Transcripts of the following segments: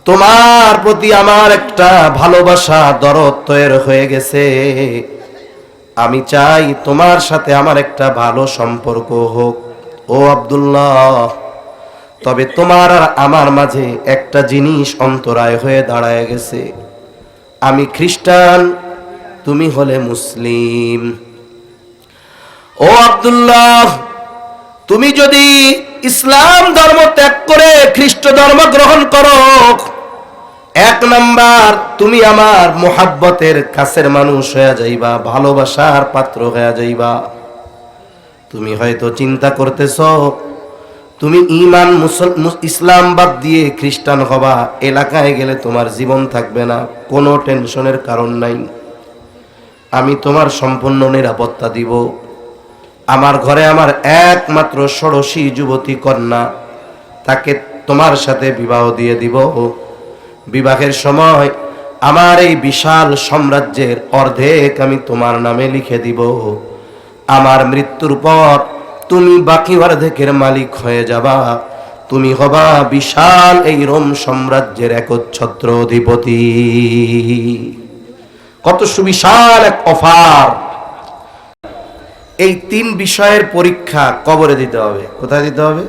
তোমার প্রতি আমার একটা ভালোবাসা দরদ তৈরি হয়ে গেছে। আমি চাই তোমার সাথে আমার একটা ভালো সম্পর্ক হোক ও আব্দুল্লাহ। তবে তোমার আর আমার মাঝে একটা জিনিস অন্তরায় হয়ে দাঁড়ায় গেছে। আমি খ্রিস্টান, তুমি হলে মুসলিম। ও আব্দুল্লাহ, তুমি যদি ইসলাম ধর্ম ত্যাগ করে খ্রিস্ট ধর্ম গ্রহণ করো, এক নাম্বার তুমি আমার মোহাব্বতের কাছের মানুষ হয়ে যাইবা, ভালোবাসার পাত্র হয়ে যাইবা। তুমি হয়তো চিন্তা করতেছ তুমি ঈমান ইসলাম বাদ দিয়ে খ্রিস্টান হবা, এলাকায় গেলে তোমার জীবন থাকবে না। কোনো টেনশনের কারণ নাই, আমি তোমার সম্পূর্ণ নিরাপত্তা দিব। আমার ঘরে আমার একমাত্র ষোড়শী যুবতী কন্যা, তাকে তোমার সাথে বিবাহ দিয়ে দিব। বিবাহের সময় আমার এই বিশাল সাম্রাজ্যের অর্ধেক আমি তোমার নামে লিখে দিব। আমার মৃত্যুর পর তুমি বাকি অর্ধেকের মালিক হয়ে যাবা। তুমি হবা বিশাল এই রোম সাম্রাজ্যের একচ্ছত্র অধিপতি। কত সুবিশাল এক অফার! এই তিন বিষয়ের পরীক্ষা কবরে দিতে হবে। কোথায় দিতে হবে?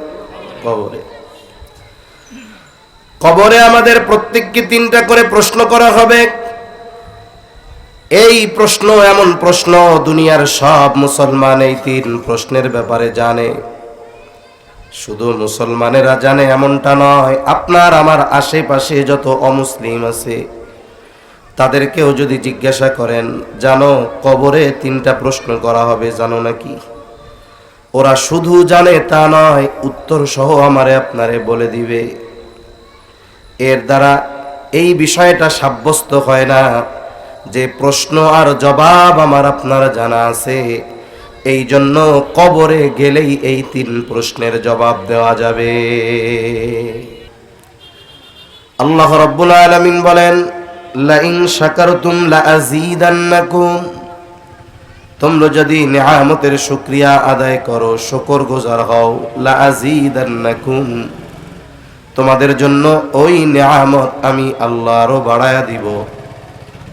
কবরে। কবরে আমাদের প্রত্যেককে তিনটা করে প্রশ্ন করা হবে। এই প্রশ্ন এমন প্রশ্ন, দুনিয়ার সব মুসলমান এই তিন প্রশ্নের ব্যাপারে জানে। শুধু মুসলমানেরা জানে এমনটা নয়, আপনার আমার আশেপাশে যত অমুসলিম আছে তাদেরকেও যদি জিজ্ঞাসা করেন, জানো কবরে তিনটা প্রশ্ন করা হবে, জানো নাকি? ওরা শুধু জানে তা নয়, উত্তর সহ আমারে আপনারে বলে দিবে। এর দ্বারা এই বিষয়টা সাব্যস্ত হয় না যে প্রশ্ন আর জবাব আমার আপনার জানা আছে। এই জন্য কবরে গেলেই এই তিন প্রশ্নের জবাব দেওয়া যাবে। আল্লাহ রাব্বুল আলামিন বলেন, লাইন শাকারতুম লাযীদান্নাকুম, তোমরা যদি নিয়ামতের শুকরিয়া আদায় করো, শুকরগুজার হও, লাযীদান্নাকুম, তোমাদের জন্য ওই নিয়ামত আমি আল্লাহ আরো বাড়ায়া দিব।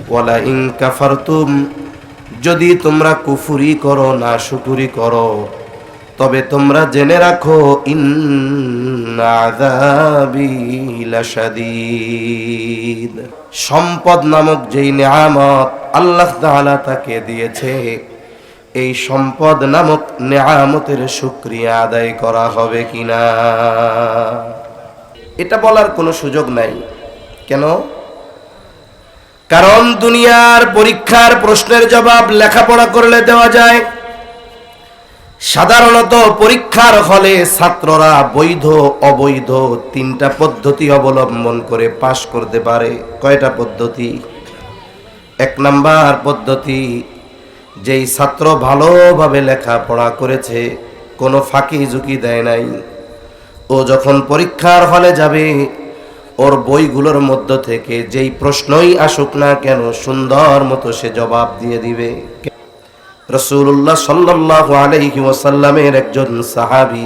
ওয়ালা ইন কাফারতুম, যদি তোমরা কুফরি করো, না শুকরি করো, তবে তোমরা জেনে রাখো ইন্না আযাবি লাশাদীদ। সম্পদ নামক যেই নিয়ামত আল্লাহ তাআলা তাকে দিয়েছে, এই সম্পদ নামক নিয়ামতের শুকরিয়া আদায় করা হবে কিনা এটা বলার কোনো সুযোগ নাই। কেন? কারণ দুনিয়ার পরীক্ষার প্রশ্নের জবাব লেখাপড়া করলে দেওয়া যায়। সাধারণত পরীক্ষার হলে ছাত্ররা বৈধ অবৈধ তিনটা পদ্ধতি অবলম্বন করে পাশ করতে পারে। কয়টা পদ্ধতি? এক নাম্বার পদ্ধতি, যেই ছাত্র ভালোভাবে লেখাপড়া করেছে, কোনো ফাঁকি ঝুঁকি দেয় নাই, ও যখন পরীক্ষার হলে যাবে ওর বইগুলোর মধ্য থেকে যেই প্রশ্নই আসুক না কেন সুন্দর মতো সে জবাব দিয়ে দিবে। রাসূলুল্লাহ সাল্লাল্লাহু আলাইহি ওয়াসাল্লামের একজন সাহাবী,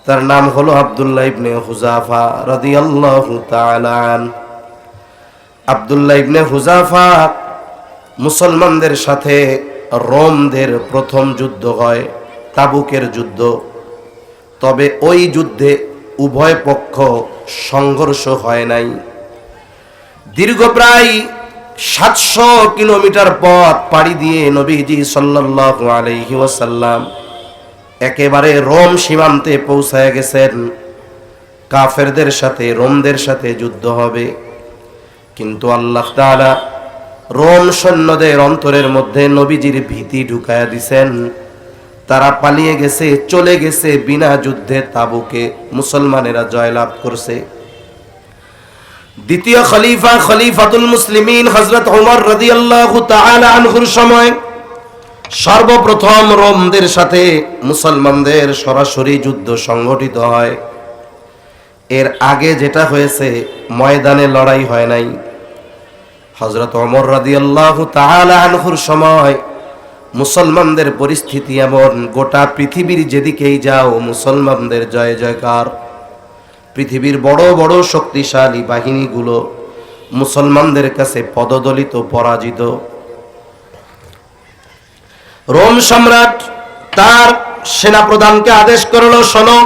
তার নাম হলো আব্দুল্লাহ ইবনে হুযাফা রাদিয়াল্লাহু তাআলা আন। আব্দুল্লাহ ইবনে হুযাফা মুসলমানদের সাথে রোমদের প্রথম যুদ্ধ হয়, তাবুকের যুদ্ধ। তবে ওই যুদ্ধে উভয় পক্ষ সংঘর্ষ হয় নাই। দীর্ঘ প্রায় 700 কিলোমিটার পথ পাড়ি দিয়ে নবীজি সাল্লাল্লাহু আলাইহি ওয়াসাল্লাম একেবারে রোম সীমান্তে পৌঁছায় গেছেন। কাফেরদের সাথে রোমদের সাথে যুদ্ধ হবে, কিন্তু আল্লাহ তাআলা রোম সৈন্যদের অন্তরের মধ্যে নবীজির ভীতি ঢুকায়া দিছেন। তারা পালিয়ে গেছে, চলে গেছে, বিনা যুদ্ধে তাবুকে মুসলমানেরা জয়লাভ করছে। দ্বিতীয় খলিফা, খলিফাতুল মুসলিমিন হযরত ওমর রাদিয়াল্লাহু তাআলা আনহুর সময় সর্বপ্রথম রোমদের সাথে মুসলমানদের সরাসরি যুদ্ধ সংগঠিত হয়। এর আগে যেটা হয়েছে, ময়দানে লড়াই হয় নাই। হযরত ওমর রাদিয়াল্লাহু তাআলা আনহুর সময় মুসলমানদের পরিস্থিতি এমন, গোটা পৃথিবীর যেদিকেই যাও মুসলমানদের জয় জয়কার। পৃথিবীর বড় বড় শক্তিশালী বাহিনীগুলো মুসলমানদের কাছে পদদলিত, পরাজিত। রোম সম্রাট তার সেনাপ্রধানকে আদেশ করলো, শোনো,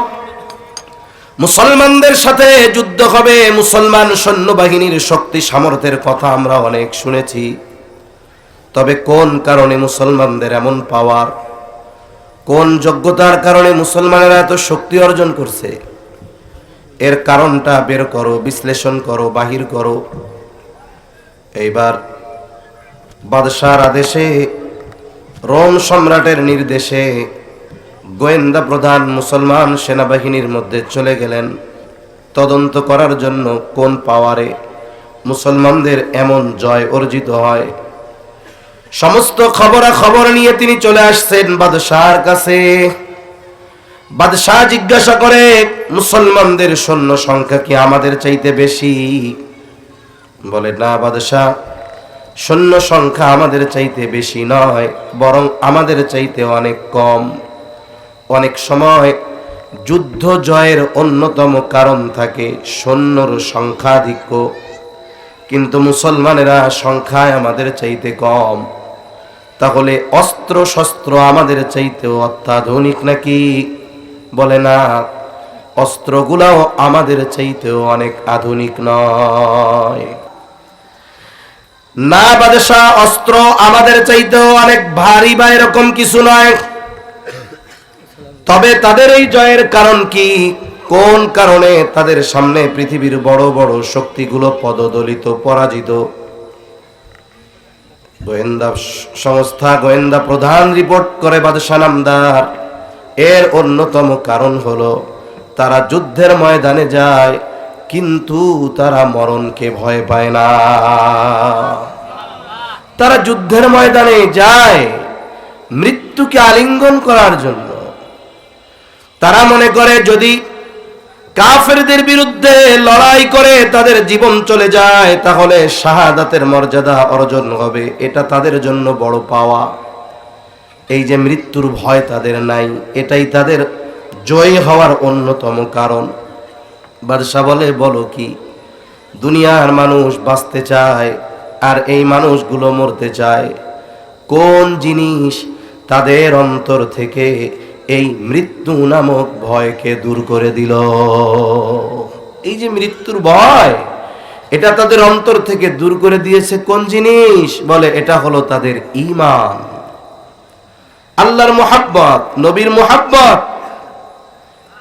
মুসলমানদের সাথে যুদ্ধ হবে। মুসলমান সৈন্যবাহিনীর শক্তি সামর্থ্যের কথা আমরা অনেক শুনেছি, তবে কোন কারণে মুসলমানদের এমন পাওয়ার, কোন যোগ্যতার কারণে মুসলমানেরা এত শক্তি অর্জন করছে, এর কারণটা বের করো, বিশ্লেষণ করো, বাহির করো। এইবার বাদশাহর আদেশে, রোম সম্রাটের নির্দেশে গোয়েন্দা প্রধান মুসলমান সেনাবাহিনীর মধ্যে চলে গেলেন তদন্ত করার জন্য কোন পাওয়ারে মুসলমানদের এমন জয় অর্জিত হয়। সমস্ত খবরাখবর নিয়ে তিনি চলে আসছেন বাদশাহর কাছে। বাদশাহ জিজ্ঞাসা করে, মুসলমানদের সৈন্য সংখ্যা কি আমাদের চাইতে বেশি? বলে, না বাদশাহ, সৈন্য সংখ্যা আমাদের চাইতে বেশি নয়, বরং আমাদের চাইতে অনেক কম। অনেক সময় যুদ্ধ জয়ের অন্যতম কারণ থাকে সৈন্যর সংখ্যাধিক্য, কিন্তু মুসলমানেরা সংখ্যায় আমাদের চাইতে কম। তাহলে অস্ত্র শস্ত্র আমাদের চাইতেও অত্যাধুনিক নাকি? বলে, না, অস্ত্রগুলাও আমাদের চাইতেও অনেক আধুনিক নয়। না বাদশাহ, অস্ত্র আমাদের চাইতেও অনেক ভারী বা এরকম কিছু নয়, তবে তাদের এই জয়ের কারণ কি? কোন কারণে তাদের সামনে পৃথিবীর বড় বড় শক্তিগুলো পদদলিত, পরাজিত? গোয়েন্দা সংস্থা, গোয়েন্দা প্রধান রিপোর্ট করে বাদশাহ নামদার, এর অন্যতম কারণ হলো তারা যুদ্ধের ময়দানে যায় কিন্তু তারা মরণকে ভয় পায় না। তারা যুদ্ধের ময়দানে যায় মৃত্যুকে আলিঙ্গন করার জন্য। তারা মনে করে যদি কাফেরদের বিরুদ্ধে লড়াই করে তাদের জীবন চলে যায় তাহলে শাহাদাতের মর্যাদা অর্জন হবে, এটা তাদের জন্য বড় পাওয়া। এই যে মৃত্যুর ভয় তাদের নাই, এটাই তাদের জয় হওয়ার অন্যতম কারণ। বাদশা বলে, বলো কি, দুনিয়ার মানুষ বাঁচতে চায় আর এই মানুষগুলো মরতে চায়। কোন জিনিস তাদের অন্তর থেকে এই মৃত্যু নামক ভয়কে দূর করে দিল? এই যে মৃত্যুর ভয়, এটা তাদের অন্তর থেকে দূর করে দিয়েছে কোন জিনিস? বলে, এটা হলো তাদের ঈমান, আল্লাহর মুহাব্বত, নবীর মুহাব্বত।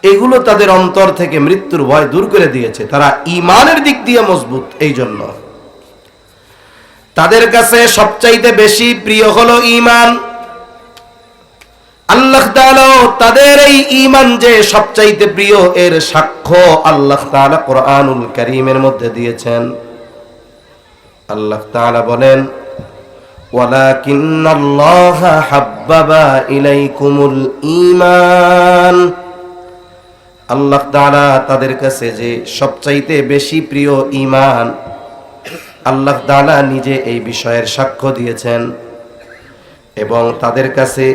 এগুলো তাদের অন্তর থেকে মৃত্যুর ভয় দূর করে দিয়েছে। তারা ঈমানের দিক দিয়ে মজবুত, এই জন্য তাদের কাছে সবচাইতে বেশি প্রিয় হলো ঈমান। আল্লাহ তাআলা তাদের এই ঈমান যে সবচাইতে প্রিয়, এর সাক্ষ্য আল্লাহ তাআলা কোরআনুল কারীমের মধ্যে দিয়েছেন। আল্লাহ তাআলা বলেন, ওয়ালাকিন্নাল্লাহা হাব্বাবা ইলাইকুমুল ঈমান। আল্লাহ তাআলা তাদের কাছে যে সবচাইতে বেশি প্রিয় ঈমান, আল্লাহ তাআলা নিজে এই বিষয়ের সাক্ষ্য দিয়েছেন। এবং তাদের কাছে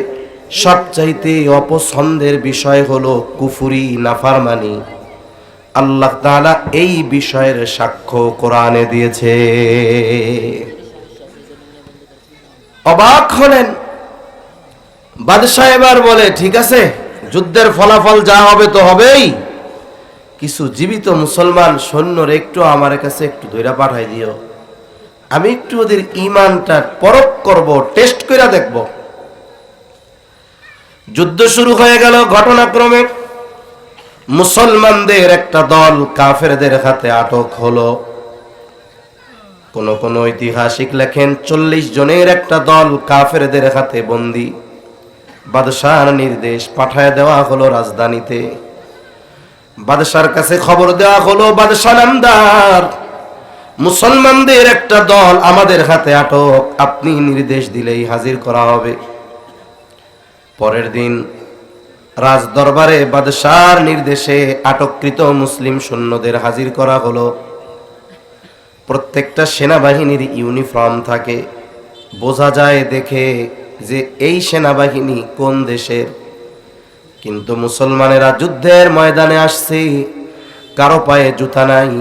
সবচাইতে অপছন্দের বিষয় হলো কুফরি, নাফরমানি। আল্লাহ তাআলা এই বিষয়ের সাক্ষ্য কোরআনে দিয়েছে। অবাক হলেন বাদশাহ। এবার বলে, ঠিক আছে, যুদ্ধের ফলাফল যা হবে তো হবেই, কিছু জীবিত মুসলমান সৈন্যর একটু আমার কাছে একটু ধইরা পাঠাই দিও, আমি একটু ওদের ঈমানটা পরখ করব, টেস্ট করে দেখব। যুদ্ধ শুরু হয়ে গেল। ঘটনাক্রমে মুসলমানদের একটা দল কাফেরদের হাতে আটক হলো। কোন ঐতিহাসিক লেখেন 40 জনের একটা দল কাফেরদের হাতে বন্দী। বাদশাহর নির্দেশ, পাঠায় দেওয়া হলো রাজধানীতে। বাদশার কাছে খবর দেওয়া হলো, বাদশাহ নামদার, মুসলমানদের একটা দল আমাদের হাতে আটক, আপনি নির্দেশ দিলেই হাজির করা হবে। পরের দিন রাজ দরবারে বাদশার নির্দেশে আটককৃত মুসলিম সৈন্যদের হাজির করা হলো। প্রত্যেকটা সেনাবাহিনীর ইউনিফর্ম থাকে, বোঝা যায় দেখে যে এই সেনাবাহিনী কোন দেশের। কিন্তু মুসলমানেরা যুদ্ধের ময়দানে আসছে, কারো পায়ে জুতা নাই,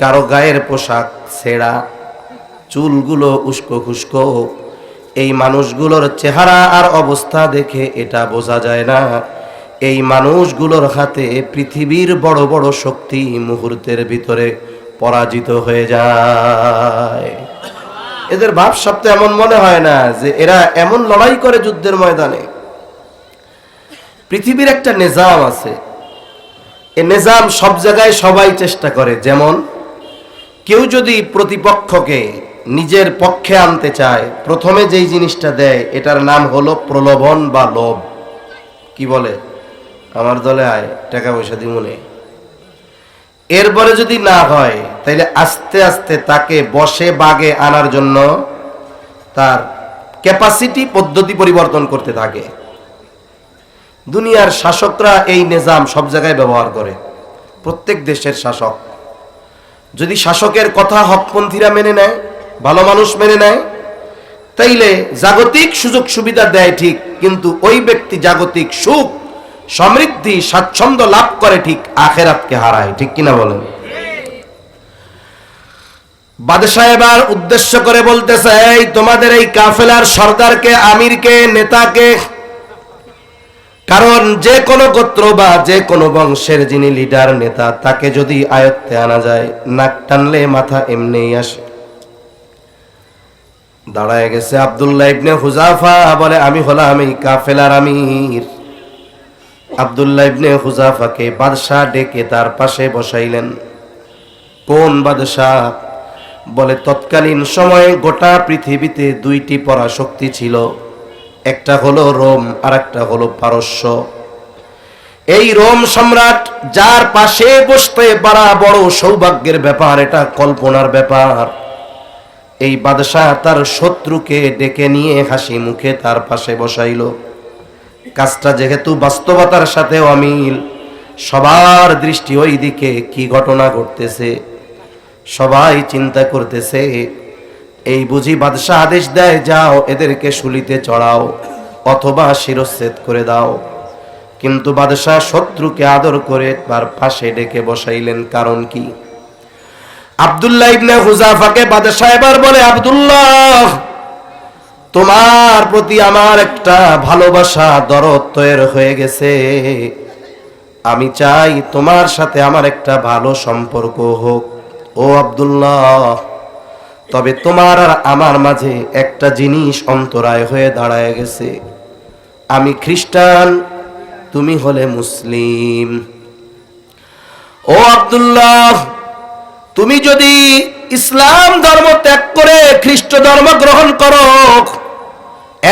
কারো গায়ের পোশাক ছেঁড়া, চুলগুলো উস্কো খুস্কো। এই মানুষগুলোর চেহারা আর অবস্থা দেখে এটা বোঝা যায় না এই মানুষগুলোর হাতে পৃথিবীর বড় বড় শক্তি মুহূর্তের ভিতরে পরাজিত হয়ে যায়। এদের ভাব সপ্তাহ এমন মনে হয় না যে এরা এমন লড়াই করে যুদ্ধের ময়দানে। পৃথিবীর একটা নিজাম আছে, এই নিজাম সব জায়গায় সবাই চেষ্টা করে। যেমন কেউ যদি প্রতিপক্ষকে নিজের পক্ষে আনতে চায়, প্রথমে যেই জিনিসটা দেয় এটার নাম হলো প্রলোভন বা লোভ। কি বলে? আমার দলে আয়, টাকা পয়সা দিমুনে। এরপরে যদি না হয় তাইলে আস্তে আস্তে তাকে বসে বাগে আনার জন্য তার ক্যাপাসিটি পদ্ধতি পরিবর্তন করতে থাকে। দুনিয়ার শাসকরা এই নিজাম সব জায়গায় ব্যবহার করে। প্রত্যেক দেশের শাসক যদি শাসকের কথা হকপন্থীরা মেনে নেয়, ভালো মানুষ মেনে নেয়, তাইলে জাগতিক সুযোগ সুবিধা দেয় ঠিক, কিন্তু ওই ব্যক্তি জাগতিক সুখ সমৃদ্ধি স্বাচ্ছন্দ্য লাভ করে ঠিক, আখেরাতকে হারায়। ঠিক কিনা বলেন? বাদশাহ এবার উদ্দেশ্য করে বলতেছে, এই তোমাদের এই কাফেলার সর্দারকে, আমিরকে, নেতাকে, কারণ যে কোনো গোত্র বা যে কোনো বংশের যিনি লিডার নেতা, তাকে যদি আয়ত্তে আনা যায়, নাক টানলে মাথা এমনিই আসে। দাঁড়ায় গেছে আব্দুল্লাহ ইবনে হুযাফা, বলে আমি হলাম এই কাফেলার আমির। আব্দুল্লাহ ইবনে হুযাফাকে বাদশাহ ডেকে তার পাশে বসাইলেন। কোন বাদশাহ? বলে তৎকালীন সময়ে গোটা পৃথিবীতে দুইটি পরাশক্তি ছিল, একটা হলো রোম আর একটা হলো পারস্য। এই রোম সম্রাট যার পাশে বসতে পারা বড় সৌভাগ্যের ব্যাপার, এটা কল্পনার ব্যাপার। এই বাদশাহ তার শত্রুকে ডেকে নিয়ে হাসি মুখে তার পাশে বসাইল। কাজটা যেহেতু বাস্তবতার সাথে অমিল, সবার দৃষ্টি ওই দিকে। কি ঘটনা ঘটতেছে সবাই চিন্তা করতেছে। এই বুঝি বাদশাহ আদেশ দেয়, যাও এদেরকে শুলিতে চড়াও অথবা শিরচ্ছেদ করে দাও। কিন্তু বাদশাহ শত্রুকে আদর করে তার পাশে ডেকে বসাইলেন। কারণ কি? আব্দুল্লাহ ইবনে হুযাফাকে বাদশাহ এবার বলে, আব্দুল্লাহ, তোমার প্রতি আমার একটা ভালোবাসা দরদ তৈরি হয়ে গেছে। আমি চাই তোমার সাথে আমার একটা ভালো সম্পর্ক হোক। ও আব্দুল্লাহ, তবে তোমার আর আমার মাঝে একটা জিনিস অন্তরায় হয়ে দাঁড়ায় গেছে। আমি খ্রিস্টান, তুমি হলে মুসলিম। ও আব্দুল্লাহ, তুমি যদি ইসলাম ধর্ম ত্যাগ করে খ্রিস্ট ধর্ম গ্রহণ করো,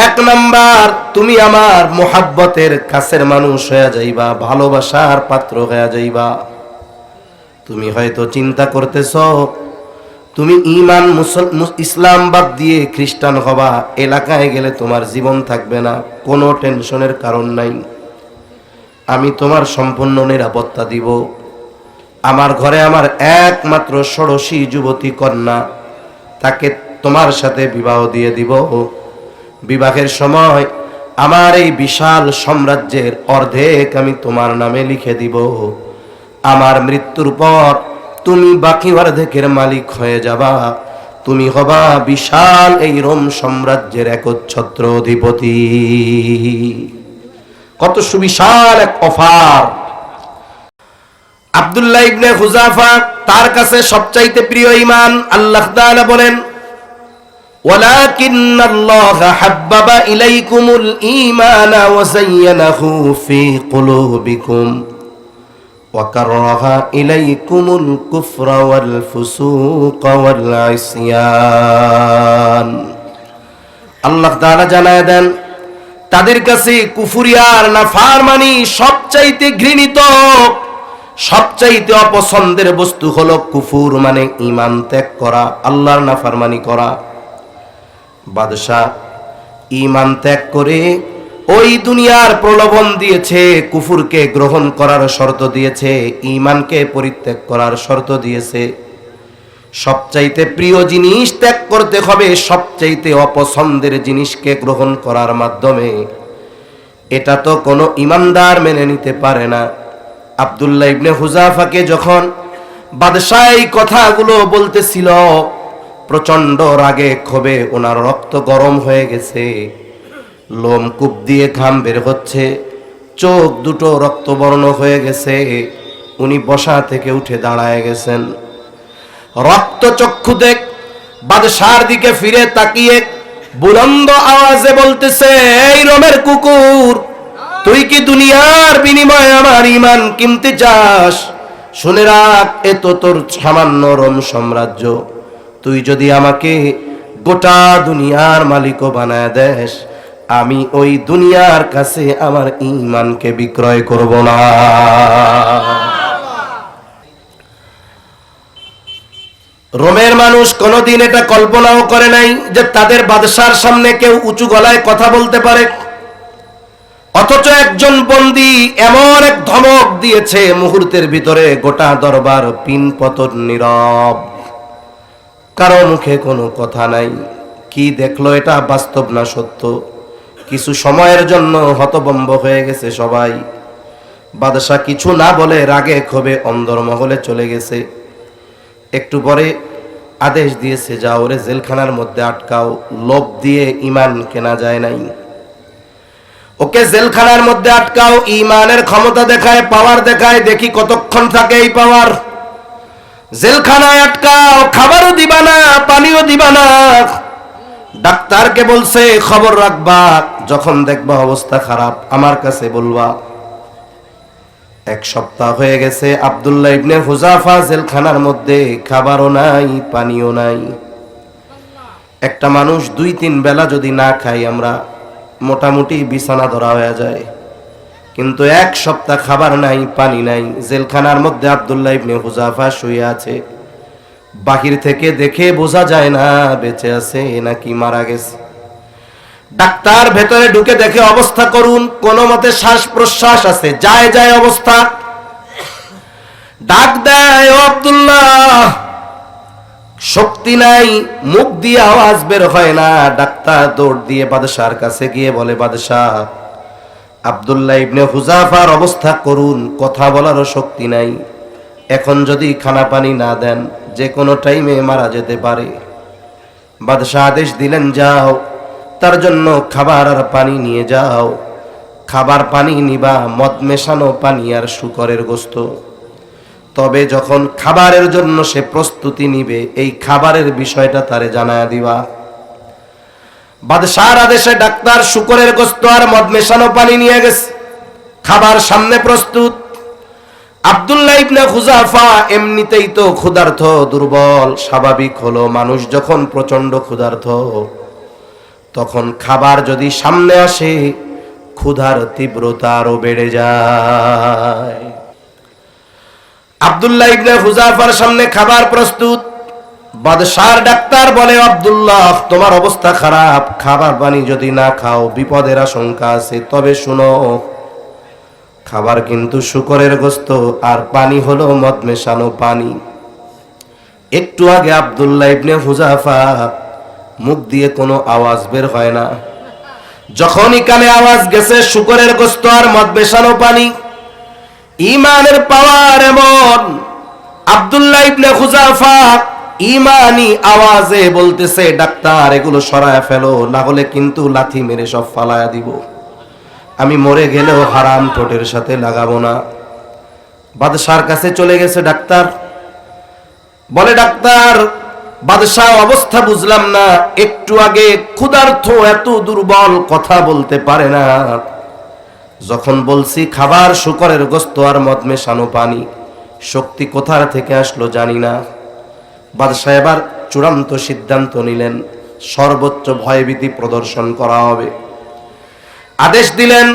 এক নাম্বার তুমি আমার মোহাব্বতের কাছের মানুষ হয়ে যাইবা, ভালোবাসার পাত্র হয়ে যাইবা। তুমি হয়তো চিন্তা করতেছ তুমি ঈমান ইসলাম বাদ দিয়ে খ্রিস্টান হবা, এলাকায় গেলে তোমার জীবন থাকবে না। কোনো টেনশনের কারণ নাই, আমি তোমার সম্পূর্ণ নিরাপত্তা দিব। আমার ঘরে আমার একমাত্র ষোড়শী যুবতী কন্যা, তাকে তোমার সাথে বিবাহ দিয়ে দিব। বিবাহের সময় আমার এই বিশাল সাম্রাজ্যের অর্ধেক আমি তোমার নামে লিখে দিব। আমার মৃত্যুর পর তুমি বাকি অর্ধেকের মালিক হয়ে যাবা। তুমি হবা বিশাল এই রোম সাম্রাজ্যের একচ্ছত্র অধিপতি। কত সুবিশাল এক অফার! আব্দুল্লাহ ইবনে হুযাফা তার কাছে সবচাইতে প্রিয় ঈমান। আল্লাহ তাআলা বলেন, ওয়ালাকিন্নাল্লাহা হাব্বাবা ইলাইকুমুল ঈমানা ওয়া যায়্যানাহু ফী কুলুবিকুম ওয়া কাররাহা ইলাইকুমুল কুফরা ওয়াল ফুসুকা ওয়াল ইসয়ান। আল্লাহ তাআলা জানায় দেন, তাদের কাছে কুফরি আর নাফরমানি সবচাইতে ঘৃণিত, সবচাইতে অপছন্দের বস্তু হলো কুফুর, মানে ঈমান ত্যাগ করা, আল্লাহর নাফরমানি করা। বাদশাহ ঈমান ত্যাগ করে ওই দুনিয়ার প্রলোভন দিয়েছে, কুফুরকে গ্রহণ করার শর্ত দিয়েছে, ঈমানকে পরিত্যাগ করার শর্ত দিয়েছে। সবচাইতে প্রিয় জিনিস ত্যাগ করতে হবে সবচাইতে অপছন্দের জিনিসকে গ্রহণ করার মাধ্যমে। এটা তো কোনো ঈমানদার মেনে নিতে পারে না। আব্দুল্লাহ ইবনে হুযাফাকে যখন বাদশাহ এই কথাগুলো বলতেছিল, প্রচন্ড রাগে ক্ষোভে ওনার রক্ত গরম হয়ে গেছে, লোম কূপ দিয়ে ঘাম বের হচ্ছে, চোখ দুটো রক্তবর্ণ হয়ে গেছে। উনি বসা থেকে উঠে দাঁড়ায় গেছেন, রক্ত চক্ষুতে বাদশার দিকে ফিরে তাকিয়ে বুলন্দ আওয়াজে বলতেছে, এই রোমের কুকুর, তুই কি দুনিয়ার বিনিময়ে আমার ঈমান কিনতে চাস? শুনে রাখ, এ তো তোর সামান্য রোম সাম্রাজ্য। তুই যদি আমাকে গোটা দুনিয়ার মালিকও বানায় দেস, আমি ওই দুনিয়ার কাছে আমার ঈমানকে বিক্রয় করব না। রোমের মানুষ কোনোদিন এটা কল্পনাও করে নাই যে তাদের বাদশার সামনে কেউ উঁচু গলায় কথা বলতে পারে। অথচ একজন বন্দী এমন এক ধমক দিয়েছে, মুহূর্তের ভিতরে গোটা দরবার পিনপতন নীরব, কারো মুখে কোনো কথা নাই। কি দেখলো এটা বাস্তব না সত্য? কিছু সময়ের জন্য হতভম্ব হয়ে গেছে সবাই। বাদশাহ কিছু না বলে রাগে ক্ষোভে অন্দরমহলে চলে গেছে। একটু পরে আদেশ দিয়েছে, যাও ওরে জেলখানার মধ্যে আটকাও, লোভ দিয়ে ঈমান কেনা যায় নাই। ওকে জেলখানার মধ্যে আটকাও, ঈমানের ক্ষমতা দেখায়, পাওয়ার দেখায়, দেখি কতক্ষণ থাকে এই পাওয়ার। জেলখানায় আটকাও, খাবারও দিবা না, পানিও দিবা না। ডাক্তারকে বলছে খবর রাখবা, যখন দেখবা অবস্থা খারাপ আমার কাছে বলবা। এক সপ্তাহ হয়ে গেছে, আব্দুল্লাহ ইবনে হুযাফা জেলখানার মধ্যে, খাবারও নাই, পানিও নাই। একটা মানুষ 2-3 বেলা যদি না খাই, আমরা মোটামুটি বিছানা ধরা হয়ে যায়, কিন্তু এক সপ্তাহ খাবার নাই, পানি নাই। জেলখানার মধ্যে আব্দুল্লাহ ইবনে হুযাফা শুয়ে আছে। বাহির থেকে দেখে বোঝা যায় না বেঁচে আছে নাকি মারা গেছে। ডাক্তার ভেতরে ঢুকে দেখে অবস্থা করুন, কোন মতে শ্বাস প্রশ্বাস আছে, যায় যায় অবস্থা। ডাক দেয়, ও আব্দুল্লাহ, শক্তি নাই, মুখ দিয়ে আওয়াজ বের হয় না। ডাক্তার দৌড় দিয়ে বাদশার কাছে গিয়ে বলে, বাদশাহ, আব্দুল্লাহ ইবনে হুযাফার অবস্থা করুন, কথা বলারও শক্তি নাই, এখন যদি খানা পানি না দেন যে কোনো টাইমে মারা যেতে পারে। বাদশাহ আদেশ দিলেন, যাও তার জন্য খাবার আর পানি নিয়ে যাও। খাবার পানি নিবা, মদ মেশানো পানি আর শূকরের গোশত। তবে যখন খাবারের জন্য সে প্রস্তুতি নিবে, এই খাবারের বিষয়টা তারে জানায়া দিবা। বাদশাহর আদেশে ডাক্তার শূকরের গোশত আর মদ মেশানো পানি নিয়ে গেছে, খাবার সামনে প্রস্তুত। আব্দুল্লাহ ইবনে হুযাফা এমনিতেই তো ক্ষুধার্ত, দুর্বল, স্বাভাবিক হলো মানুষ যখন প্রচন্ড ক্ষুধার্ত, তখন খাবার যদি সামনে আসে ক্ষুধার তীব্রতা আরো বেড়ে যায়। আব্দুল্লাহ ইবনে হুযাফার সামনে খাবার প্রস্তুত। বাদশাহর ডাক্তার বলে, আব্দুল্লাহ, তোমার অবস্থা খারাপ, খাবার পানি যদি না খাও বিপদের আশঙ্কা আছে। তবে শুনো, খাবার কিন্তু শূকরের গোশত আর পানি হলো মদ মেশানো পানি। একটু আগে আব্দুল্লাহ ইবনে হুযাফা মুখ দিয়ে কোনো আওয়াজ বের হয় না, যখনই কানে আওয়াজ গেছে শূকরের গোশত আর মদ মেশানো পানি। ঈমানের পাওয়ার এমন, আব্দুল্লাহ ইবনে হুযাফা ঈমানি আওয়াজে বলতেছে, ডাক্তার এগুলো সরায় ফেলো, না হলে কিন্তু লাথি মেরে সব ফালায়া দিব, আমি মরে গেলেও হারাম ঠোঁটের সাথে লাগাবো না। বাদশার কাছে চলে গেছে ডাক্তার, বলে, ডাক্তার, বাদশাহ অবস্থা বুঝলাম না, একটু আগে ক্ষুধার্ত, এত দুর্বল, কথা বলতে পারে না। যখন বলছি খাবার শূকরের গোশত আর মদ মেশানো পানি, শক্তি কোথা থেকে আসলো জানি না। বাদশাহ এবার চূড়ান্ত সিদ্ধান্ত নিলেন, সর্বোচ্চ ভয়ভীতি প্রদর্শন করা হবে। আদেশ দিলেন,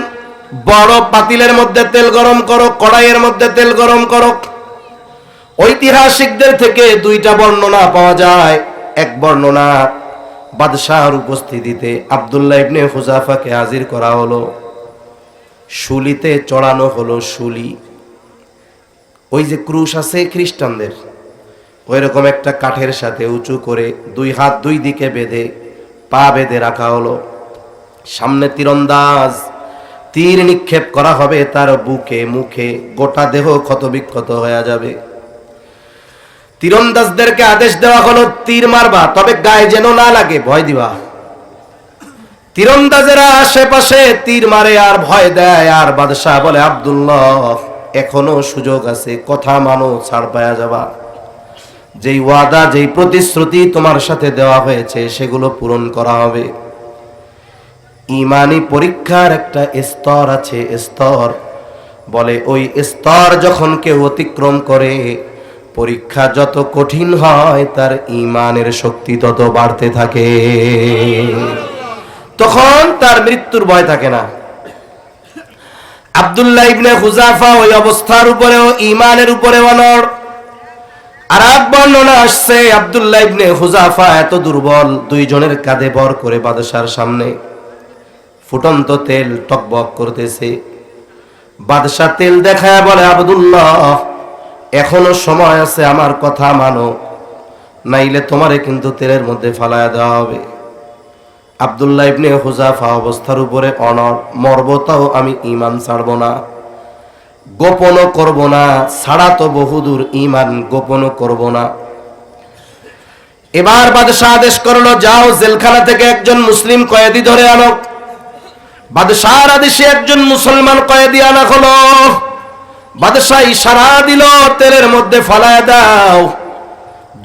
বড় পাতিলের মধ্যে তেল গরম করো, কড়াইয়ের মধ্যে তেল গরম করো। ঐতিহাসিকদের থেকে 2টা বর্ণনা পাওয়া যায়। এক বর্ণনা, বাদশাহর উপস্থিতিতে আব্দুল্লাহ ইবনে হুযাফাকে হাজির করা হলো, শুলিতে চড়ানো হলো। শুলি, ওই যে ক্রুশ আছে খ্রিস্টানদের, ওই রকম একটা কাঠের সাথে উঁচু করে 2 হাত 2 দিকে বেঁধে পা বেঁধে রাখা হলো। সামনে তীরন্দাজ, তীর নিক্ষেপ করা হবে তার বুকে মুখে, গোটা দেহ ক্ষতবিক্ষত হয়ে যাবে। তীরন্দাজদেরকে আদেশ দেওয়া হলো তীর মারবা, তবে গায়ে যেন না লাগে, ভয় দিবা। তীরন্দাজেরা আশেপাশে তীর মারে আর ভয় দেয়, আর বাদশাহ বলে আব্দুল্লাহ এখনো সুযোগ আছে, কথা মানো, ছাড় পাওয়া যাবা। যেই ওয়াদা যেই প্রতিশ্রুতি তোমার সাথে দেওয়া হয়েছে সেগুলো পূরণ করা হবে। ঈমানি পরীক্ষার একটা স্তর আছে, স্তর বলে ওই স্তর যখন কেউ অতিক্রম করে পরীক্ষা যত কঠিন হয় তার ঈমানের শক্তি তত বাড়তে থাকে, তখন তার মৃত্যুর ভয় থাকে না। আব্দুল্লাহ ইবনে হুযাফা ওই অবস্থার উপরেও ঈমানের উপরে অনড়। আর এক বর্ণনা আসছে আব্দুল্লাহ ইবনে হুযাফা এত দুর্বল, দুইজনের কাঁধে ভর করে বাদশার সামনে ফুটন্ত তেল টকবক করতেছে। বাদশা তেল দেখায় বলে আব্দুল্লাহ এখনো সময় আছে, আমার কথা মানো, নাইলে তোমারে কিন্তু তেলের মধ্যে ফালায়া দেওয়া হবে। আব্দুল্লাহ ইবনে হুযাফা অবস্থার উপরে অনড়, মরবতাও আমি ঈমান ছাড়ব না, গোপনও করব না, ছাড়া তো বহুদূর, ঈমান গোপনও করব না। এবার বাদশা আদেশ করলো যাও জেলখানা থেকে একজন মুসলিম কয়েদি ধরে আনো। বাদশার আদেশে একজন মুসলমান কয়েদি আনা হলো। বাদশা ইশারা দিল তেলের মধ্যে ফালায়া দাও।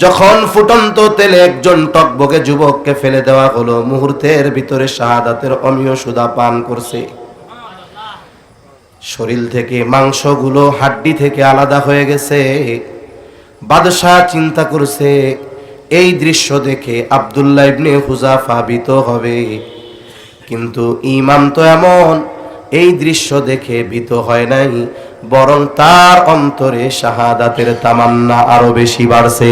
যখন ফুটন্ত তেলে একজন টকবকে যুবককে ফেলে দেওয়া হলো, মুহূর্তের ভিতরে শাহাদাতের অমীয় সুধা পান করছে। শরীর থেকে মাংসগুলো হাড্ডি থেকে আলাদা হয়ে গেছে। বাদশা চিন্তা করছে এই দৃশ্য দেখে আব্দুল্লাহ ইবনে হুযাফা ভীত হবে, কিন্তু ঈমান তো এমন, এই দৃশ্য দেখে ভীত হয় নাই, বরং তার অন্তরে শাহাদাতের তামান্না আরো বেশি বাড়ছে।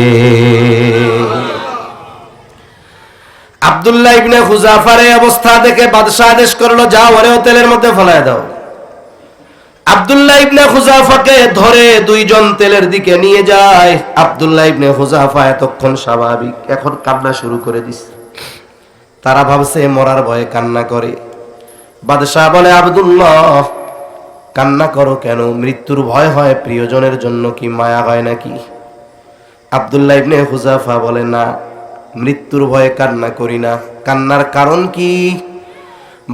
আব্দুল্লাহ ইবনে হুযাফার এই অবস্থা দেখে বাদশা আদেশ করলো যাও ওরেও তেলের মধ্যে ফেলায় দাও। আব্দুল্লাহ ইবনে হুযাফাকে ধরে দুইজন তেলের দিকে নিয়ে যায়। আব্দুল্লাহ ইবনে হুযাফা এতক্ষণ স্বাভাবিক, এখন কান্না শুরু করে দিছে। তারা ভাবছে মরার ভয়ে কান্না করে। বাদশাহ বলে আব্দুল্লাহ কান্না করো কেন, মৃত্যুর ভয় হয়, প্রিয়জনের জন্য কি মায়া হয় নাকি? আব্দুল্লাহ ইবনে হুযাফা বলে না, মৃত্যুর ভয়ে কান্না করি না। কান্নার কারণ কি?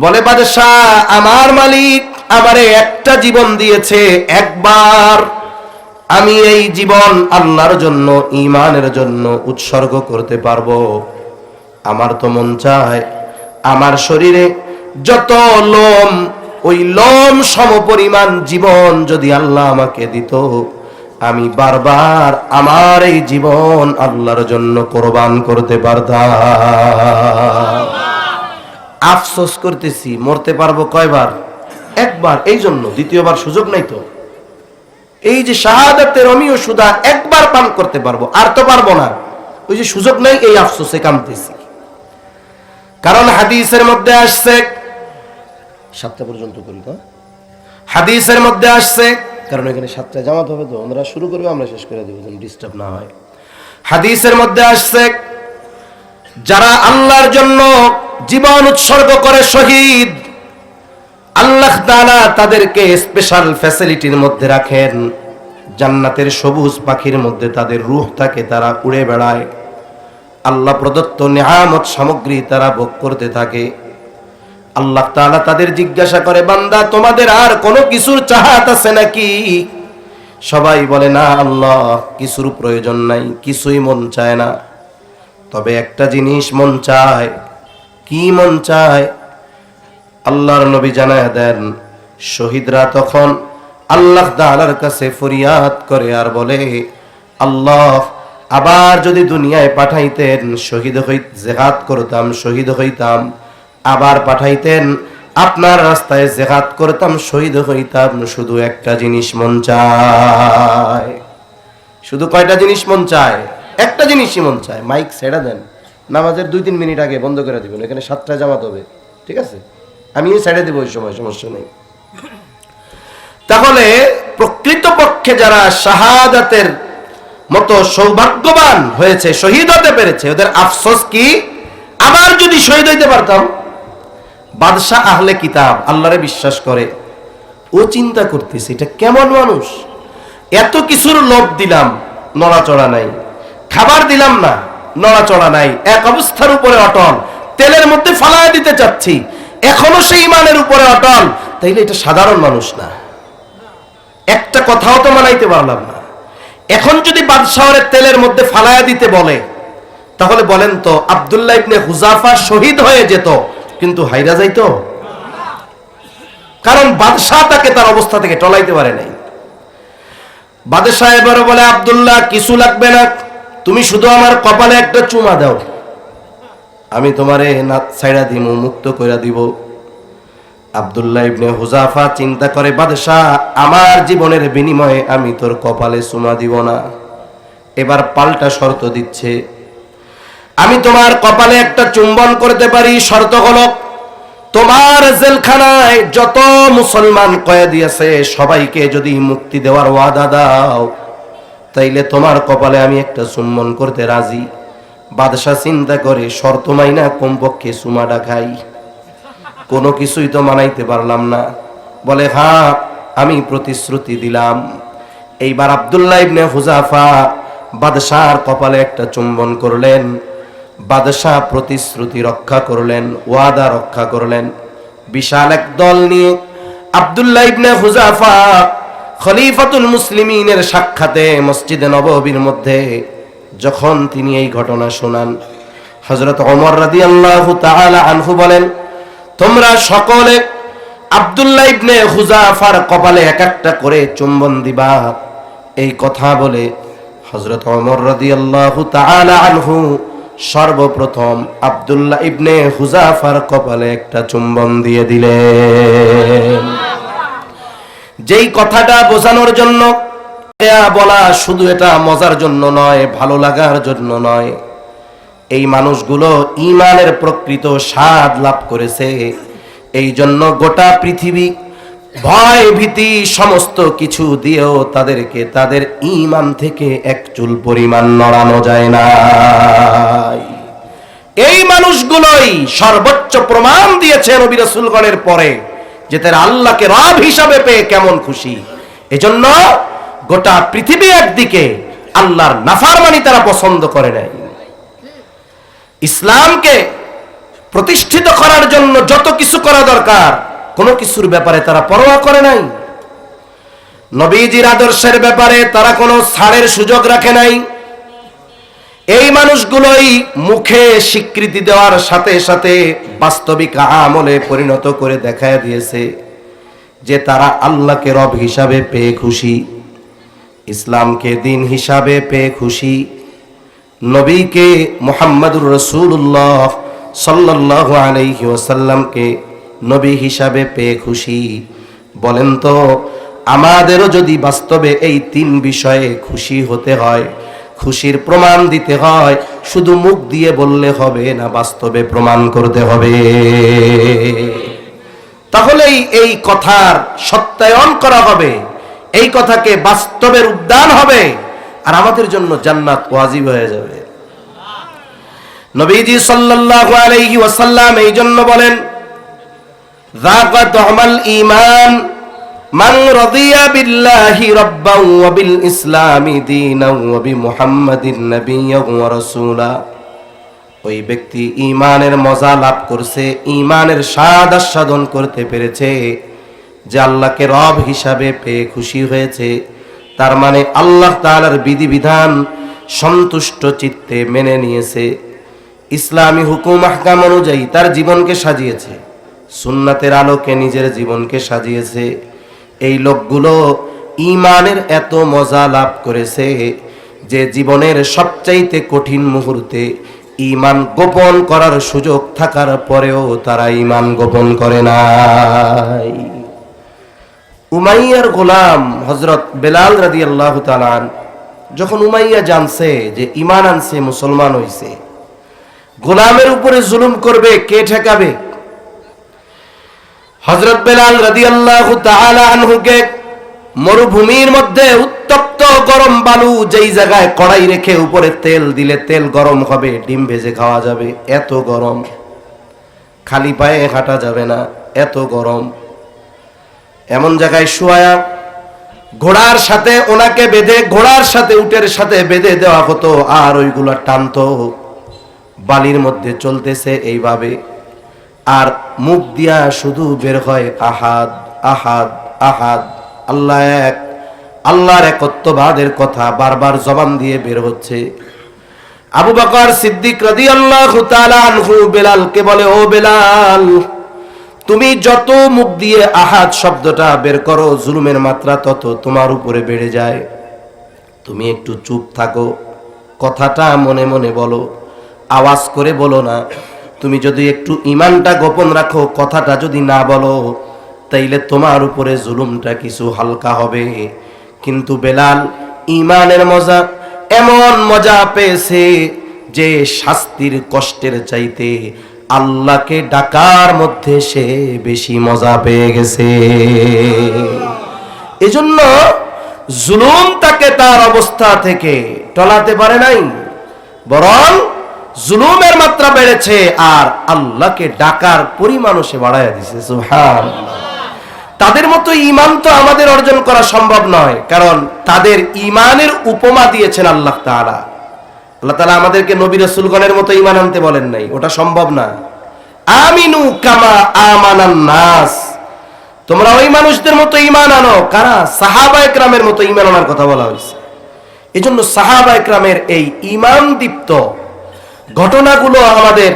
বলে বাদশাহ আমার মালিক আমারে একটা জীবন দিয়েছে, একবার আমি এই জীবন আল্লাহর জন্য, ঈমানের জন্য উৎসর্গ করতে পারবো। আমার তো মন চায় আমার শরীরে যত লোম, ওই লোম সমপরিমাণ জীবন যদি আল্লাহ আমাকে দিত, আমি বারবার আমার এই জীবন আল্লাহর জন্য কোরবান করতে পারতাম। আফসোস করতেছি মরতে পারবো কয়বার? একবার, এই জন্য দ্বিতীয়বার সুযোগ নাই তো। এই যে শাহাদাতের অমীয় সুধা একবার পান করতে পারবো, আর তো পারবো না, ওই যে সুযোগ নাই, এই আফসোসে কামতেছি। কারণ হাদিসের মধ্যে আসছে, 7টা পর্যন্ত করি তো, হাদিসের মধ্যে আসছে, কারণ এখানে 7টায় জামাত হবে তো, আমরা শুরু করবো আমরা শেষ করে দেবো যেন ডিস্টার্ব না হয়। হাদিসের মধ্যে আসছে যারা আল্লাহর জন্য জীবন উৎসর্গ করে শহীদ, আল্লাহ তাআলা তাদেরকে স্পেশাল ফ্যাসিলিটির মধ্যে রাখেন। জান্নাতের সবুজ পাখির মধ্যে তাদের রূহ থাকে, তারা উড়ে বেড়ায়, আল্লাহ প্রদত্ত নিয়ামত সামগ্রী তারা ভোগ করতে থাকে। আল্লাহ তাআলা তাদের জিজ্ঞাসা করে বান্দা তোমাদের আর কোনো কিছুর চাহাত আছে নাকি? সবাই বলে না আল্লাহ, কিছুর প্রয়োজন নাই, কিছুই মন চায় না, তবে একটা জিনিস মন চায়। কি মন চায়? আল্লাহর নবী জানায়া দেন, শহীদরা তখন আল্লাহ তাআলার কাছে ফরিয়াদ করে আর বলে আল্লাহ আবার যদি দুনিয়ায় পাঠাইতেন, শহীদ জিহাদ করতাম, শহীদ হইতাম, আবার পাঠাইতেন আপনার রাস্তায় জিহাদ করতাম, শহীদ হইতাম, শুধু একটা জিনিস মন চায়। শুধু কয়টা জিনিস মন চায়? একটা জিনিসই মন চায়। মাইক ছেড়ে দেন, নামাজের 2-3 মিনিট আগে বন্ধ করে দিবেন, এখানে 7টায় জামাত হবে, ঠিক আছে? আমি ছেড়ে দেবো ওই সময়, সমস্যা নেই। তাহলে প্রকৃতপক্ষে যারা শাহাদাতের মতো সৌভাগ্যবান হয়েছে, শহীদ হতে পেরেছে, ওদের আফসোস কি? আবার যদি শহীদ হইতে পারতাম, বাদশাহ আহলে কিতাব আল্লাহরে বিশ্বাস করে, ও চিন্তা করতেছে এটা কেমন মানুষ, এত কিছুর লোভ দিলাম নড়াচড়া নাই, খাবার দিলাম না নড়াচড়া নাই, এক অবস্থার উপরে অটল, তেলের মধ্যে ফালায় দিতে চাচ্ছি এখনো সেই ইমানের উপরে অটল, তাইলে এটা সাধারণ মানুষ না, একটা কথাও তো মানাইতে পারলাম না। এখন যদি বাদশাহরের তেলের মধ্যে ফালায়া দিতে বলে, তাহলে বলেন তো আব্দুল্লাহ ইবনে হুযাফা শহীদ হয়ে যেত, কিন্তু হাইরা যাইতো? কারণ বাদশাহ তাকে তার অবস্থা থেকে টলাইতে পারে নাই। বাদশাহ এবারে বলে, আব্দুল্লাহ কিছু লাগবে না, তুমি শুধু আমার কপালে একটা চুমা দাও, আমি তোমারে না ছাইড়া দিব, মুক্ত কইরা দিব। আব্দুল্লাহ ইবনে হুযাফা চিন্তা করে, বাদশাহ আমার জীবনের বিনিময়ে আমি তোর কপালে চুমা দিব না। এবার পাল্টা শর্ত দিচ্ছে, আমি তোমার কপালে একটা চুম্বন করতে পারি, শর্ত হলো তোমার জেলখানায় যত মুসলমান কয়েদি আছে সবাইকে যদি মুক্তি দেওয়ার ওয়াদা দাও, তাইলে তোমার কপালে আমি একটা চুম্বন করতে রাজি। বাদশাহ চিন্তা করে, শর্ত মাইনা কমপক্ষে চুমাটা খাই, কোনো কিছুই তো মানাইতে পারলাম না। বলে, হ্যাঁ আমি প্রতিশ্রুতি দিলাম। এইবার আব্দুল্লাহ ইবনে হুযাফা বাদশাহর কপালে একটা চুম্বন করলেন। বাদশাহ প্রতিশ্রুতি রক্ষা করলেন, ওয়াদা রক্ষা করলেন। বিশাল এক দল নিয়ে আব্দুল্লাহ ইবনে হুযাফা খলিফাতুল মুসলিমিনের সাক্ষাতে মসজিদে নববীর মধ্যে যখন তিনি এই ঘটনা শোনান, হযরত ওমর রাদিয়াল্লাহু তাআলা আনহু বলেন, তোমরা সকলে আব্দুল্লাহ ইবনে হুযাফার কপালে এক একটা করে চুম্বন দিবা। এই কথা বলে হযরত ওমর রাদিয়াল্লাহু তাআলা আনহু সর্বপ্রথম আব্দুল্লাহ ইবনে হুযাফার কপালে একটা চুম্বন দিয়ে দিলেন। যেই কথাটা বোঝানোর জন্য বলা, শুধু এটা মজার জন্য নয়, ভালো লাগার জন্য নয়, এই মানুষগুলো ঈমানের প্রকৃত স্বাদ লাভ করেছে। এই জন্য গোটা পৃথিবী ভয় ভীতি সমস্ত কিছু দিয়েও তাদেরকে তাদের ঈমান থেকে এক চুল পরিমাণ নড়ানো যায় না। এই মানুষগুলোই সর্বোচ্চ প্রমাণ দিয়েছে নবী রাসূলগণের পরে যে তারা আল্লাহকে রব হিসাবে পেয়ে কেমন খুশি। এজন্য গোটা পৃথিবী একদিকে, আল্লাহর নাফরমানি তারা পছন্দ করে নাই। ইসলামকে প্রতিষ্ঠিত করার জন্য যত কিছু করা দরকার, কোনো কিছুর ব্যাপারে তারা পরোয়া করে নাই। নবীজির আদর্শের ব্যাপারে তারা কোনো ছাড়ের সুযোগ রাখে নাই। এই মানুষগুলোই মুখে স্বীকৃতি দেওয়ার সাথে সাথে বাস্তবিক আমলে পরিণত করে দেখায় দিয়েছে যে তারা আল্লাহকে রব হিসাবে পেয়ে খুশি, ইসলামকে দিন হিসাবে পেয়ে খুশি, নবীকে মুহাম্মদুর রাসূলুল্লাহ সাল্লাল্লাহু আলাইহি ওয়াসাল্লামকে নবী হিসাবে পেয়ে খুশি। বলেন তো, আমাদেরও যদি বাস্তবে এই তিন বিষয়ে খুশি হতে হয়, খুশির প্রমাণ দিতে হয়, শুধু মুখ দিয়ে বললে হবে না, বাস্তবে প্রমাণ করতে হবে। তাহলেই এই কথার সত্যায়ন করা হবে, এই কথাকে বাস্তবের উদ্যান হবে, আর আমাদের জন্য জান্নাত ওয়াজিব হয়ে যাবে। নবীজি সাল্লাল্লাহু আলাইহি ওয়াসাল্লাম এই জন্য বলেন, যাকা তুমাল ঈমান মান রাদিয়া বিল্লাহি রাব্বান ওয়া বিল ইসলামি দীনান ওয়া বিমুহাম্মাদিন নাবিয়্যান ওয়া রাসূলা। ওই ব্যক্তি ঈমানের মজা লাভ করছে, ঈমানের স্বাদ আস্বাদন করতে পেরেছে, যে আল্লাহকে রব হিসাবে পেয়ে খুশি হয়েছে। তার মানে আল্লাহ তাআলার বিধিবিধান সন্তুষ্ট চিত্তে মেনে নিয়েছে, ইসলামী হুকুম আহকাম অনুযায়ী তার জীবনকে সাজিয়েছে, সুন্নাতের আলোকে নিজের জীবনকে সাজিয়েছে। এই লোকগুলো ঈমানের এত মজা লাভ করেছে যে জীবনের সবচাইতে কঠিন মুহূর্তে ঈমান গোপন করার সুযোগ থাকার পরেও তারা ঈমান গোপন করে নাই। উমাইয়ার গোলাম হযরত বেলাল রাদিয়াল্লাহু তাআলা যখন উমাইয়া জানছে যে ঈমান আনছে, মুসলমান হইছে, গোলামের উপরে জুলুম করবে, কে ঠেকাবে? হযরত বেলাল রাদিয়াল্লাহু তাআলা আনহুকে মরুভূমির মধ্যে উত্তপ্ত গরম বালু, যেই জায়গায় কড়াই রেখে উপরে তেল দিলে তেল গরম হবে, ডিম ভেজে খাওয়া যাবে, এত গরম, খালি পায়ে হাঁটা যাবে না, এত গরম। এমন জায়গায় শুয়ায়া ঘোড়ার সাথে ওনাকে বেঁধে, ঘোড়ার সাথে উটের সাথে বেঁধে দেওয়া হতো, আর ওইগুলা টানতো, বালির মধ্যে চলতেছে এইভাবে, আর মুখ দিয়া শুধু বের হয় আহাদ আহাদ আহাদ, আল্লাহ এক, আল্লাহর একত্ববাদের কথা বারবার জবান দিয়ে বের হচ্ছে। আবু বকর সিদ্দিক রাদিয়াল্লাহু তাআলা আনহু বেলালকে বলে, ও বেলাল, তুমি যত মুখ দিয়ে আহাদ শব্দটা বের করো, জুলুমের মাত্রা তত তোমার উপরে বেড়ে যায়। তুমি একটু চুপ থাকো, কথাটা মনে মনে বলো, আওয়াজ করে বলো না। তুমি যদি একটু ঈমানটা গোপন রাখো, কথাটা যদি না বলো, তাইলে তোমার উপরে জুলুমটা কিছু হালকা হবে। কিন্তু বেলাল ঈমানের মজা, এমন মজা পেয়েছে যে শাস্তির কষ্টের চাইতে আল্লাহকে ডাকার মধ্যে সে বেশি মজা পেয়ে গেছে। এজন্য জুলুম তাকে তার অবস্থা থেকে টলাতে পারে নাই, বরং জুলুমের মাত্রা বেড়েছে আর আল্লাহকে ডাকার পরিমাণও সে বাড়াইয়া দিছে। সুবহানাল্লাহ। তাদের মতো ঈমান তো আমাদের অর্জন করা সম্ভব নয়, কারণ তাদের ঈমানের উপমা দিয়েছেন আল্লাহ তাআলা। আল্লাহ তাআলা আমাদেরকে নবী রাসূলগণের মতো ঈমান আনতে বলেন নাই, ওটা সম্ভব না। আমিনু কামা আমানান নাস, তোমরা ওই মানুষদের মতো ঈমান আনো, কারা? সাহাবায়ে কেরামের মতো ঈমান আনার কথা বলা হয়েছে। এজন্য সাহাবায়ে কেরামের এই ঈমান দীপ্ত ঘটনাগুলো আমাদের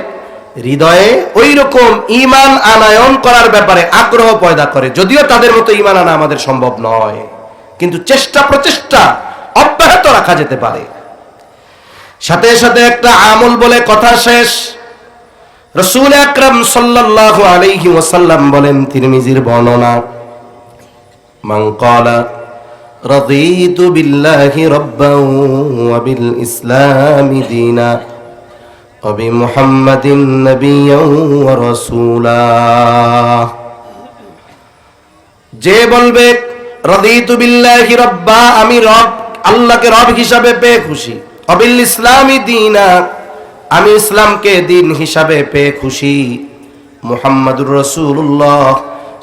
হৃদয়ে ওই রকম ঈমান আনায়ন করার ব্যাপারে আগ্রহ পয়দা করে। যদিও তাদের মতো ঈমান আনা আমাদের সম্ভব নয়, কিন্তু চেষ্টা প্রচেষ্টা অব্যাহত রাখা যেতে পারে। সাথে সাথে একটা আমল বলে কথা শেষ। রাসূল আকরাম সাল্লাল্লাহু আলাইহি ওয়াসাল্লাম বলেন, তিরমিজির বর্ণনা, মান ক্বালা রাদিতু বিল্লাহি রাব্বান ওয়া বিল ইসলামি দীনা ওয়া বিমুহাম্মাদিন নাবিয়্যান ওয়া রাসূলা, যে বলবে রাদিতু বিল্লাহি রাব্বা, আমি রব, আল্লাহকে রব হিসাবে পেয়ে খুশি, ওয়া বিল ইসলামি দীনা, আমি ইসলামকে দিন হিসাবে পেয়ে খুশি, মুহাম্মাদুর রাসূলুল্লাহ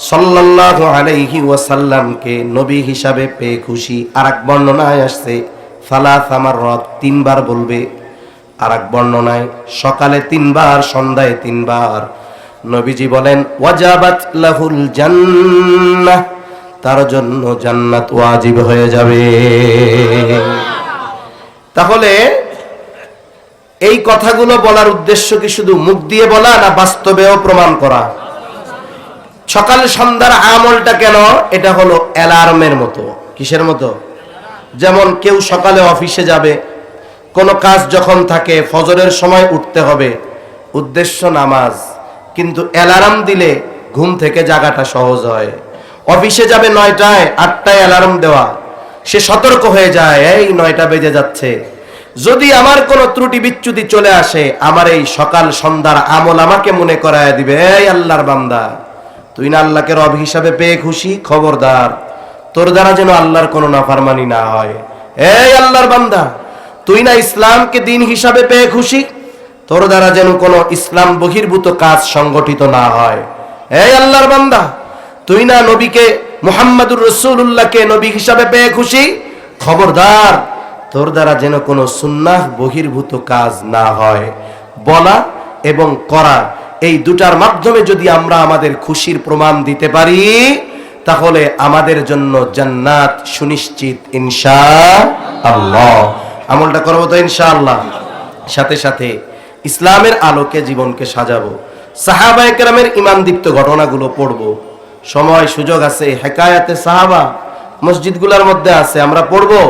সাল্লাল্লাহু আলাইহি ওয়াসাল্লামকে নবী হিসাবে পেয়ে খুশি। আরেক বর্ণনায় আসছে সালাসা মাররাত, তিনবার বলবে। আরেক বর্ণনায় সকালে তিনবার, সন্ধ্যায় তিনবার। নবীজি বলেন ওয়াজাবাত লাহুল জান্নাহ, তার জন্য জান্নাত ওয়াজিব হয়ে যাবে। তাহলে এই কথাগুলো বলার উদ্দেশ্য কি শুধু মুখ দিয়ে বলা, না বাস্তবেও প্রমাণ করা? সকাল সন্ধ্যার আমলটা কেন? এটা হলো অ্যালার্মের মতো। কিসের মতো? যেমন কেউ সকালে অফিসে যাবে, কোনো কাজ যখন থাকে, ফজরের সময় উঠতে হবে, উদ্দেশ্য নামাজ, কিন্তু অ্যালার্ম দিলে ঘুম থেকে জাগাটা সহজ হয়। অফিসে যাবে 9টায়, 8টায় অ্যালার্ম দেওয়া, সে সতর্ক হয়ে যায়, এই 9টা বেজে যাচ্ছে, যদি আমার কোনো ত্রুটি বিচ্যুতি চলে আসে, আমার এই সকাল সন্ধ্যার আমল আমাকে মনে করায় দিবে, এই আল্লাহর বান্দা, তুই না আল্লাহকে রব হিসাবে পেয়ে খুশি, খবরদার তোর দ্বারা যেন আল্লাহর কোনো নাফরমানি না হয়। এই আল্লাহর বান্দা, তুই না ইসলামকে দিন হিসাবে পেয়ে খুশি, তোর দ্বারা যেন কোনো ইসলাম বহির্ভূত কাজ সংগঠিত না হয়। এই আল্লাহর বান্দা, তুই না নবীকে, মুহাম্মাদুর রাসূলুল্লাহকে নবী হিসাবে পেয়ে খুশি, খবরদার তোর দ্বারা যেন কোনো সুন্নাহ বহির্ভূত কাজ না হয়। বলা এবং করা, এই দুটার মাধ্যমে যদি আমরা আমাদের খুশির প্রমাণ দিতে পারি, তাহলে আমাদের জন্য জান্নাত সুনিশ্চিত ইনশাআল্লাহ। আমলটা করবো তো ইনশাআল্লাহ। সাথে সাথে ইসলামের আলোকে জীবনকে সাজাবো। সাহাবায়ে কেরামের ঈমানদীপ্ত ঘটনাগুলো পড়বো। সময় সুযোগ আছে, হেকায়াতে সাহাবা মসজিদগুলোর মধ্যে আছে, আমরা পড়বো।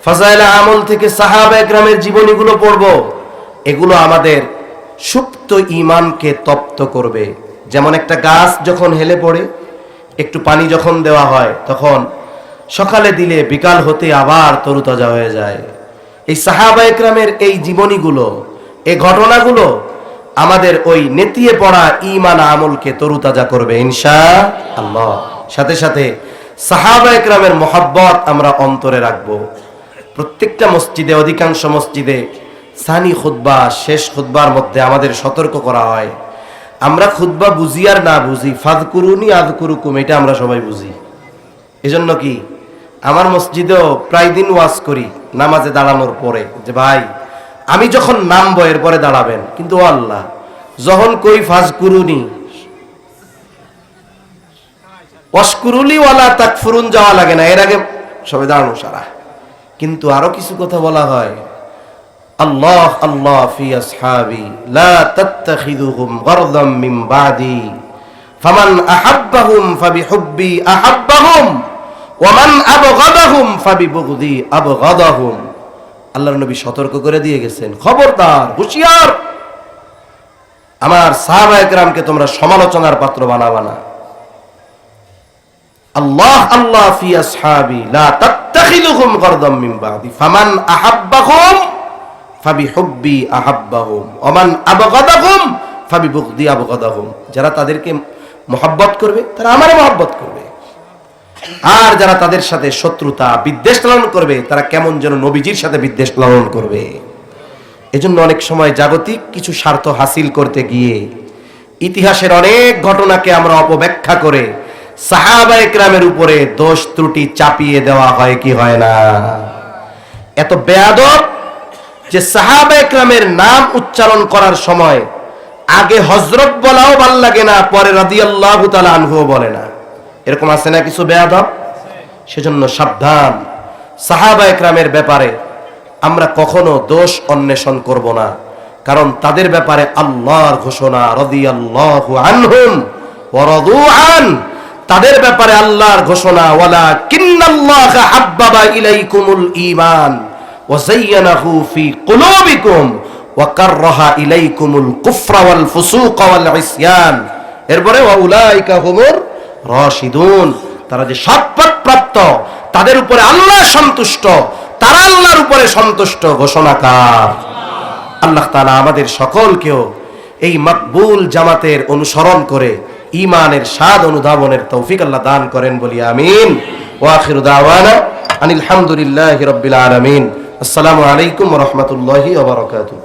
ফাজাইলে আমল থেকে সাহাবায়ে কেরামের জীবনীগুলো পড়বো। এগুলো আমাদের সুপ্ত ঈমানকে তপ্ত করবে। যেমন একটা গাছ যখন হেলে পড়ে, একটু পানি যখন দেওয়া হয়, তখন সকালে দিলে বিকাল হতে আবার তরুতাজা হয়ে যায়। এই সাহাবায়ে কেরামের এই জীবনীগুলো, এই ঘটনাগুলো আমাদের ওই নেতিয়ে পড়া ঈমান আমলকে তরুতাজা করবে ইনশাআল্লাহ। সাথে সাথে সাহাবায়ে কেরামের মহব্বত আমরা অন্তরে রাখবো। প্রত্যেকটা মসজিদে, অধিকাংশ মসজিদে সানি খুতবা, শেষ খুতবার মধ্যে আমাদের সতর্ক করা হয়, আমরা খুতবা বুঝি আর না বুঝি, ফাযকুরুনি আযকুরুকুম এটা আমরা সবাই বুঝি। এজন্য কি আমার মসজিদেও প্রায় দিন ওয়াজ করি নামাজে দাঁড়ানোর পরে যে ভাই আমি যখন নামবো এরপরে দাঁড়াবেন, কিন্তু ও আল্লাহ যখন কই ফাযকুরুনি ওয়াশকুরুলি ওয়ালা তাকফুরুন যাওয়া লাগে না, এর আগে সবাই দাঁড়ানো সারা। কিন্তু আরো কিছু কথা বলা হয়, আল্লাহ আল্লাহ ফি আসহাবি লা তাত্তাখিযুহুম গারদাম মিন বাদি ফামান আহাব্বাহুম ফাবিহুব্বি আহাব্বাহুম ওয়া মান আবগাদাহুম ফাবিবুগদি আবগাদাহুম। আল্লাহর নবী সতর্ক করে দিয়ে গেছেন, খবরদার, হুঁশিয়ার, আমার সাহাবায়ে কেরামকে তোমরা সমালোচনার পাত্র বানাবা না। আল্লাহ আল্লাহ ফি আসহাবি লা তাত্তাখিযুহুম গারদাম মিন বাদি ফামান আহাব্বাহুম ফাবিহুব্বি আহাব্বাহুম ওয়া মান আবগাদাহুম ফাবিবুগদি আবগাদাহুম। যারা তাদেরকে মহব্বত করবে তারা আমারে মহব্বত করবে, আর যারা তাদের সাথে শত্রুতা বিদ্বেষ লালন করবে তারা কেমন যেন নবীজির সাথে বিদ্বেষ লালন করবে। এজন্য অনেক সময় জাগতিক কিছু স্বার্থ হাসিল করতে গিয়ে ইতিহাসের অনেক ঘটনাকে আমরা অপব্যাখ্যা করে সাহাবায়ে কেরামের উপরে দোষ ত্রুটি চাপিয়ে দেওয়া হয় কি হয় না? এত বেয়াদব যে সাহাবায়ে কেরামের নাম উচ্চারণ করার সময় আগে হযরত বলাও ভাল লাগে না, পরে রাদিয়াল্লাহু তাআলা আনহু বলে না। এরকম আছে না কিছু বেয়াদব? সেজন্য সাবধান, সাহাবায়ে কেরামের ব্যাপারে আমরা কখনো দোষ অন্বেষণ করব না, কারণ তাদের ব্যাপারে আল্লাহর ঘোষণা রাদিয়াল্লাহু আনহুম ওয়া রাদু আন। তাদের ব্যাপারে আল্লাহর ঘোষণা ওয়ালাকিন্নাল্লাহা হাব্বাবা ইলাইকুমুল ঈমান ওয়া যায়্যানাহু ফি কুলুবিকুম ওয়া কাররাহা ইলাইকুমুল কুফরা ওয়াল ফুসুকা ওয়াল ইসয়ান। এরপরে ওয়া উলাইকা হুমুর রাশিদুন, তারা যে সৎপথ প্রাপ্ত তাদের উপরে আল্লাহ সন্তুষ্ট, তারা আল্লাহর উপরে সন্তুষ্ট ঘোষণাকার। আল্লাহ তাআলা আমাদের সকলকেও এই মকবুল জামাতের অনুসরণ করে ঈমানের স্বাদ অনুধাবনের তৌফিক আল্লাহ দান করেন বলি আমিন। ওয়া আখিরু দাওয়ানা আনিল হামদুলিল্লাহি রাব্বিল আলামিন। আসসালামু আলাইকুম ওয়া রাহমাতুল্লাহি ওয়া বারাকাতুহু।